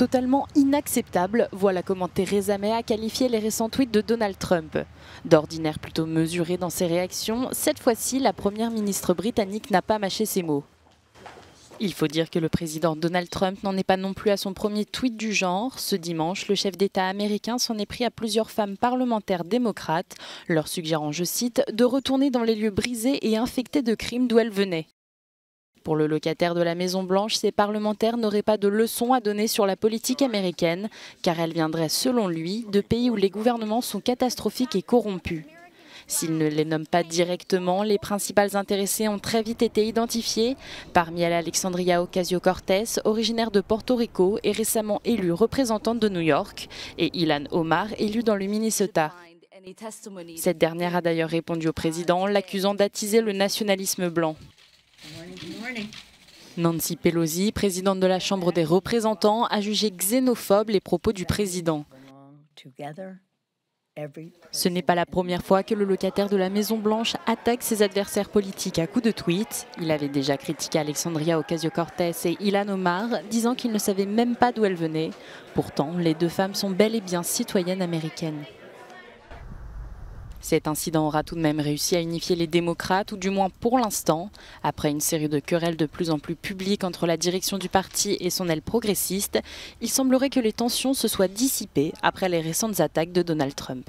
totalement inacceptables. Voilà comment Theresa May a qualifié les récents tweets de Donald Trump. D'ordinaire plutôt mesurée dans ses réactions, cette fois-ci, la première ministre britannique n'a pas mâché ses mots. Il faut dire que le président Donald Trump n'en est pas non plus à son premier tweet du genre. Ce dimanche, le chef d'État américain s'en est pris à plusieurs femmes parlementaires démocrates, leur suggérant, je cite, de retourner dans les lieux brisés et infectés de crimes d'où elles venaient. Pour le locataire de la Maison-Blanche, ces parlementaires n'auraient pas de leçons à donner sur la politique américaine, car elle viendrait, selon lui, de pays où les gouvernements sont catastrophiques et corrompus. S'il ne les nomme pas directement, les principales intéressées ont très vite été identifiées. Parmi elles, Alexandria Ocasio-Cortez, originaire de Porto Rico et récemment élue représentante de New York, et Ilhan Omar, élue dans le Minnesota. Cette dernière a d'ailleurs répondu au président, l'accusant d'attiser le nationalisme blanc. Nancy Pelosi, présidente de la Chambre des représentants, a jugé xénophobes les propos du président. Ce n'est pas la première fois que le locataire de la Maison-Blanche attaque ses adversaires politiques à coups de tweets. Il avait déjà critiqué Alexandria Ocasio-Cortez et Ilhan Omar, disant qu'il ne savait même pas d'où elles venaient. Pourtant, les deux femmes sont bel et bien citoyennes américaines. Cet incident aura tout de même réussi à unifier les démocrates, ou du moins pour l'instant. Après une série de querelles de plus en plus publiques entre la direction du parti et son aile progressiste, il semblerait que les tensions se soient dissipées après les récentes attaques de Donald Trump.